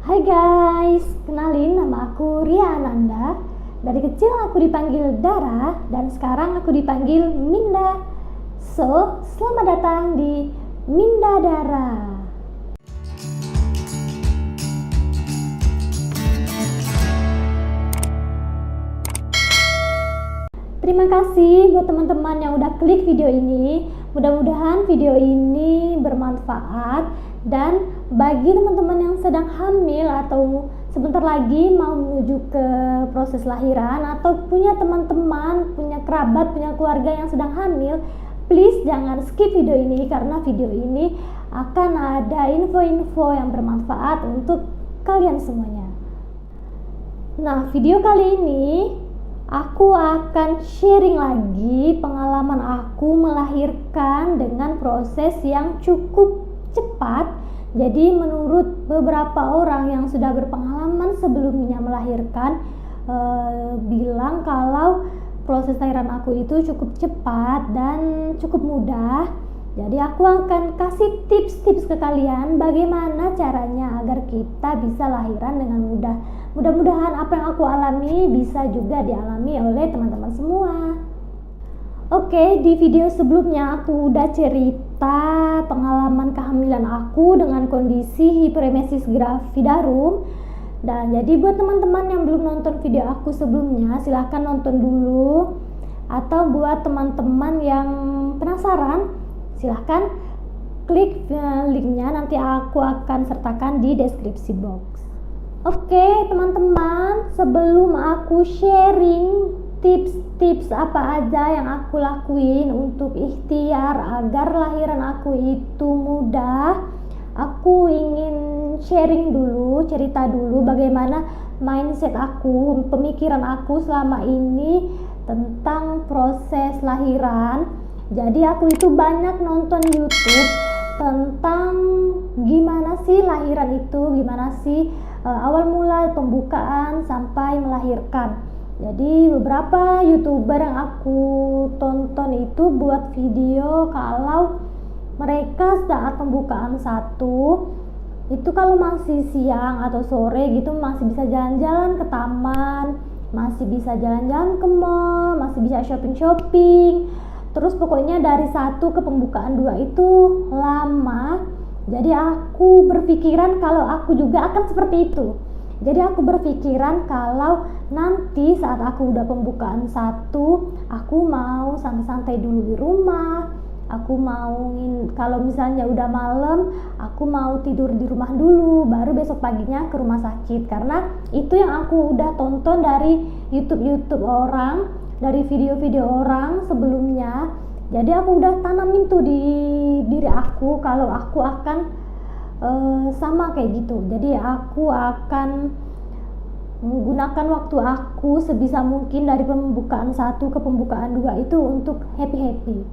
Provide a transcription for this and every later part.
Hai guys, kenalin nama aku Ria Ananda. Dari kecil aku dipanggil Dara dan sekarang aku dipanggil Minda. So, selamat datang di Minda Dara. Terima kasih buat teman-teman yang udah klik video ini. Mudah-mudahan video ini bermanfaat, dan bagi teman-teman yang sedang hamil atau sebentar lagi mau menuju ke proses lahiran, atau punya teman-teman, punya kerabat, punya keluarga yang sedang hamil, please jangan skip video ini karena video ini akan ada info-info yang bermanfaat untuk kalian semuanya. Nah, video kali ini aku akan sharing lagi pengalaman aku melahirkan dengan proses yang cukup cepat. Jadi menurut beberapa orang yang sudah berpengalaman sebelumnya melahirkan bilang kalau proses lahiran aku itu cukup cepat dan cukup mudah. Jadi aku akan kasih tips-tips ke kalian bagaimana caranya agar kita bisa lahiran dengan mudah. Mudah-mudahan apa yang aku alami bisa juga dialami oleh teman-teman semua. Oke, di video sebelumnya aku udah cerita pengalaman kehamilan aku dengan kondisi hiperemesis gravidarum. Dan jadi buat teman-teman yang belum nonton video aku sebelumnya, silahkan nonton dulu. Atau buat teman-teman yang penasaran, silahkan klik linknya, nanti aku akan sertakan di deskripsi box. Oke teman-teman, sebelum aku sharing tips-tips apa aja yang aku lakuin untuk ikhtiar agar lahiran aku itu mudah, aku ingin sharing dulu, cerita dulu bagaimana mindset aku, pemikiran aku selama ini tentang proses lahiran. Jadi aku itu banyak nonton YouTube tentang gimana sih lahiran itu, gimana sih awal mula pembukaan sampai melahirkan. Jadi beberapa YouTuber yang aku tonton itu buat video kalau mereka saat pembukaan satu itu kalau masih siang atau sore gitu masih bisa jalan-jalan ke taman, masih bisa jalan-jalan ke mall, masih bisa shopping-shopping. Terus pokoknya dari satu ke pembukaan dua itu lama. Jadi aku berpikiran kalau aku juga akan seperti itu. Jadi aku berpikiran kalau nanti saat aku udah pembukaan satu, aku mau santai-santai dulu di rumah. Aku mau kalau misalnya udah malam, aku mau tidur di rumah dulu, baru besok paginya ke rumah sakit. Karena itu yang aku udah tonton dari YouTube orang, dari video-video orang sebelumnya. Jadi aku udah tanamin tuh di diri aku kalau aku akan sama kayak gitu. Jadi aku akan menggunakan waktu aku sebisa mungkin dari pembukaan satu ke pembukaan dua itu untuk happy-happy.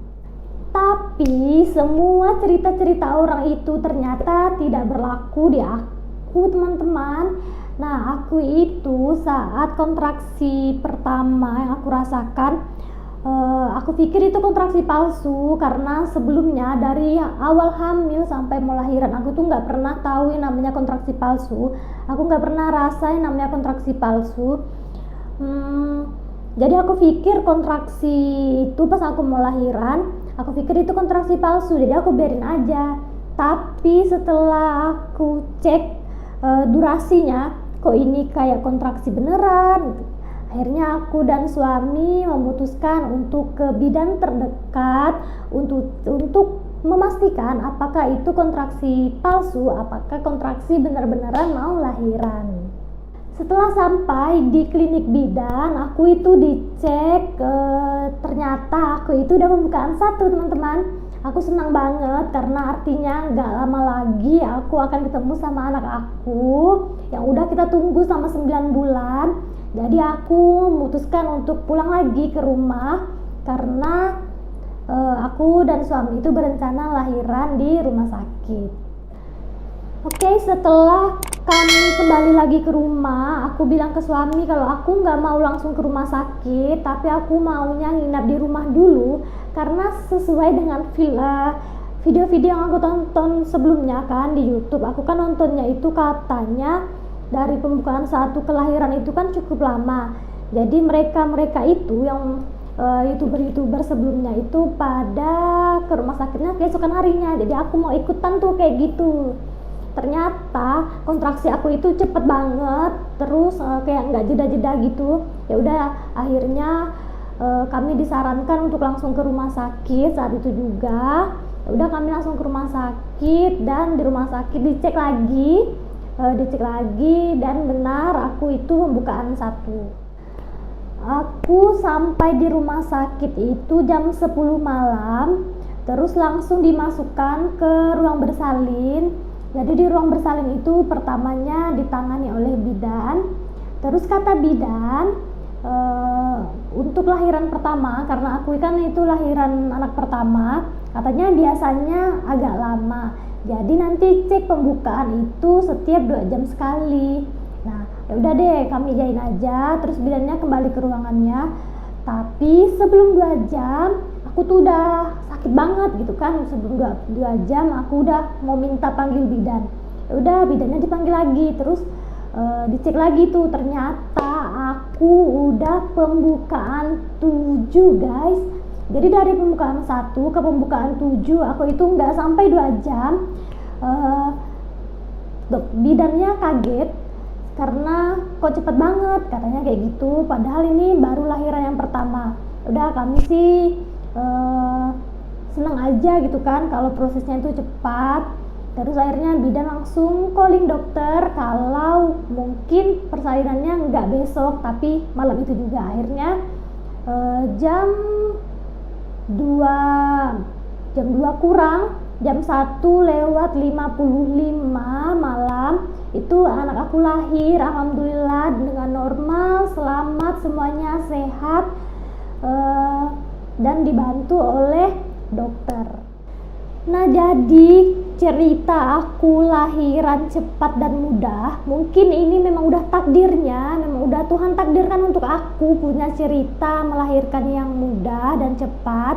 Tapi semua cerita-cerita orang itu ternyata tidak berlaku di aku, teman-teman. Nah, aku itu saat kontraksi pertama yang aku rasakan, aku pikir itu kontraksi palsu karena sebelumnya dari awal hamil sampai melahirkan aku tuh nggak pernah tahu yang namanya kontraksi palsu. Aku nggak pernah rasain namanya kontraksi palsu. Jadi aku pikir kontraksi itu pas aku mau lahiran, aku pikir itu kontraksi palsu, jadi aku biarin aja. Tapi setelah aku cek durasinya, kok ini kayak kontraksi beneran gitu. Akhirnya aku dan suami memutuskan untuk ke bidan terdekat untuk memastikan apakah itu kontraksi palsu, apakah kontraksi benar-benaran mau lahiran. Setelah sampai di klinik bidan, aku itu dicek, ternyata aku itu udah pembukaan satu, teman-teman. Aku senang banget karena artinya gak lama lagi aku akan ketemu sama anak aku yang udah kita tunggu selama 9 bulan. Jadi aku memutuskan untuk pulang lagi ke rumah karena aku dan suami itu berencana lahiran di rumah sakit. Oke, setelah kami kembali lagi ke rumah, aku bilang ke suami kalau aku nggak mau langsung ke rumah sakit, tapi aku maunya nginap di rumah dulu karena sesuai dengan video-video yang aku tonton sebelumnya kan di YouTube. Aku kan nontonnya itu katanya dari pembukaan 1 ke lahiran itu kan cukup lama. Jadi mereka itu yang youtuber sebelumnya itu pada ke rumah sakitnya keesokan harinya. Jadi aku mau ikutan tuh kayak gitu. Ternyata kontraksi aku itu cepet banget, terus kayak nggak jeda-jeda gitu. Ya udah, akhirnya kami disarankan untuk langsung ke rumah sakit saat itu juga. Ya udah, kami langsung ke rumah sakit, dan di rumah sakit dicek lagi dan benar aku itu pembukaan 1. Aku sampai di rumah sakit itu jam 10 malam, terus langsung dimasukkan ke ruang bersalin. Jadi di ruang bersalin itu pertamanya ditangani oleh bidan. Terus kata bidan, untuk lahiran pertama, karena aku kan itu lahiran anak pertama, katanya biasanya agak lama. Jadi nanti cek pembukaan itu setiap 2 jam sekali. Nah, ya udah deh, kami iyain aja. Terus bidannya kembali ke ruangannya. Tapi sebelum 2 jam aku tuh udah sakit banget gitu kan. Sebelum 2 jam aku udah mau minta panggil bidan. Ya udah, bidannya dipanggil lagi. Terus dicek lagi tuh, ternyata aku udah pembukaan 7 guys. Jadi dari pembukaan 1 ke pembukaan 7 aku itu nggak sampai 2 jam. Bidannya kaget karena kok cepet banget, katanya kayak gitu, padahal ini baru lahiran yang pertama. Udah, kami sih seneng aja gitu kan kalau prosesnya itu cepat. Terus akhirnya bidan langsung calling dokter kalau mungkin persalinannya nggak besok tapi malam itu juga. Akhirnya jam 2 kurang, jam 1:55 malam itu anak aku lahir. Alhamdulillah dengan normal, selamat, semuanya sehat, dan dibantu oleh dokter. Nah, jadi cerita aku lahiran cepat dan mudah, mungkin ini memang udah takdirnya, memang udah Tuhan takdirkan untuk aku punya cerita melahirkan yang mudah dan cepat.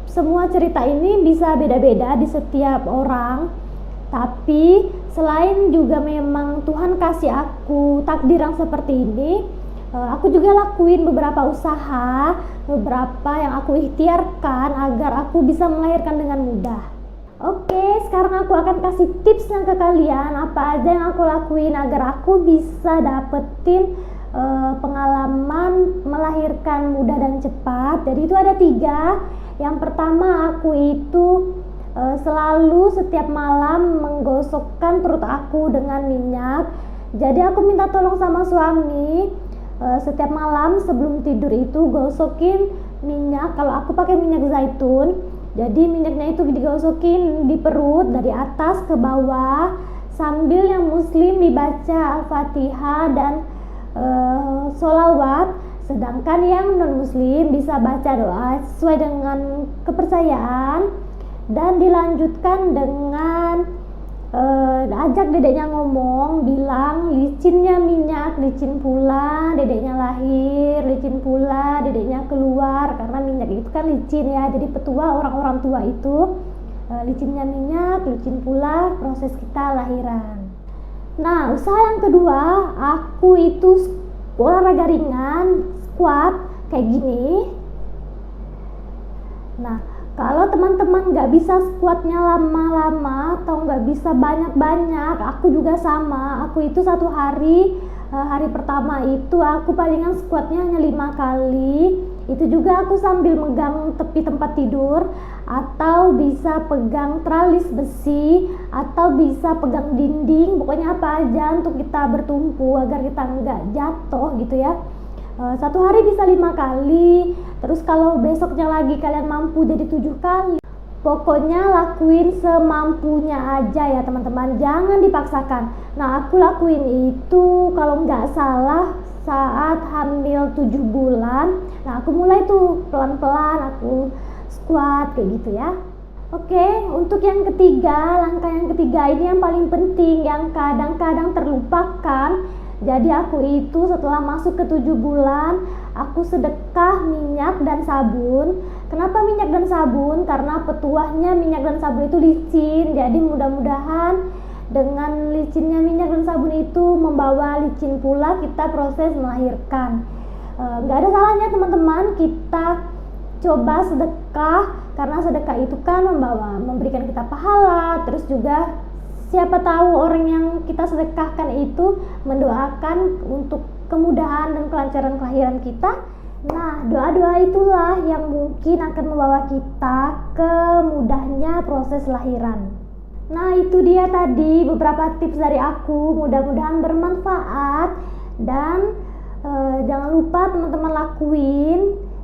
Semua cerita ini bisa beda-beda di setiap orang, tapi selain juga memang Tuhan kasih aku takdir yang seperti ini, aku juga lakuin beberapa usaha, beberapa yang aku ikhtiarkan agar aku bisa melahirkan dengan mudah. Oke, sekarang aku akan kasih tipsnya ke kalian, apa aja yang aku lakuin agar aku bisa dapetin pengalaman melahirkan mudah dan cepat. Jadi itu ada 3. Yang pertama, aku itu selalu setiap malam menggosokkan perut aku dengan minyak. Jadi aku minta tolong sama suami, setiap malam sebelum tidur itu gosokin minyak. Kalau aku pakai minyak zaitun, jadi minyaknya itu digosokin di perut dari atas ke bawah, sambil yang muslim dibaca Al-Fatihah dan sholawat, sedangkan yang non muslim bisa baca doa sesuai dengan kepercayaan, dan dilanjutkan dengan ajak dedeknya ngomong, bilang licinnya minyak, licin pula dedeknya lahir, licin pula dedeknya keluar, karena minyak itu kan licin ya. Jadi petua orang-orang tua itu licinnya minyak, licin pula proses kita lahiran. Nah, usaha yang kedua, aku itu olahraga ringan, squat kayak gini. Nah, kalau teman-teman nggak bisa squatnya lama-lama atau nggak bisa banyak-banyak, aku juga sama. Aku itu satu hari pertama itu aku palingan squatnya hanya 5 kali. Itu juga aku sambil megang tepi tempat tidur, atau bisa pegang tralis besi, atau bisa pegang dinding, pokoknya apa aja untuk kita bertumpu agar kita nggak jatuh gitu ya. Satu hari bisa 5 kali. Terus kalau besoknya lagi kalian mampu jadi 7 kali. Pokoknya lakuin semampunya aja ya teman-teman, jangan dipaksakan. Nah, aku lakuin itu kalau nggak salah saat hamil 7 bulan. Nah, aku mulai tuh pelan-pelan aku squat kayak gitu ya. Oke, untuk yang ketiga, langkah yang ketiga ini yang paling penting, yang kadang-kadang terlupakan. Jadi aku itu setelah masuk ke 7 bulan, aku sedekah minyak dan sabun. Kenapa minyak dan sabun? Karena petuahnya minyak dan sabun itu licin. Jadi mudah-mudahan dengan licinnya minyak dan sabun itu membawa licin pula kita proses melahirkan. Nggak ada salahnya teman-teman kita coba sedekah, karena sedekah itu kan memberikan kita pahala, terus juga siapa tahu orang yang kita sedekahkan itu mendoakan untuk kemudahan dan kelancaran kelahiran kita. Nah, doa-doa itulah yang mungkin akan membawa kita ke mudahnya proses lahiran. Nah, itu dia tadi beberapa tips dari aku, mudah-mudahan bermanfaat dan jangan lupa teman-teman lakuin.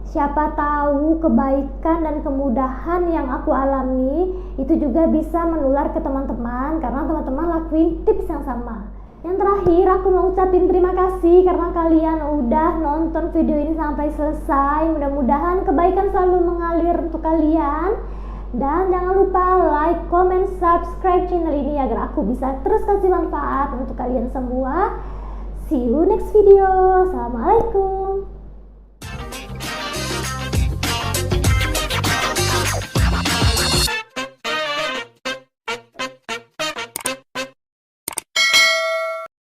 Siapa tahu kebaikan dan kemudahan yang aku alami itu juga bisa menular ke teman-teman karena teman-teman lakuin tips yang sama. Yang terakhir aku mau ucapin terima kasih karena kalian udah nonton video ini sampai selesai. Mudah-mudahan kebaikan selalu mengalir untuk kalian. Dan jangan lupa like, comment, subscribe channel ini agar aku bisa terus kasih manfaat untuk kalian semua. See you next video. Assalamualaikum.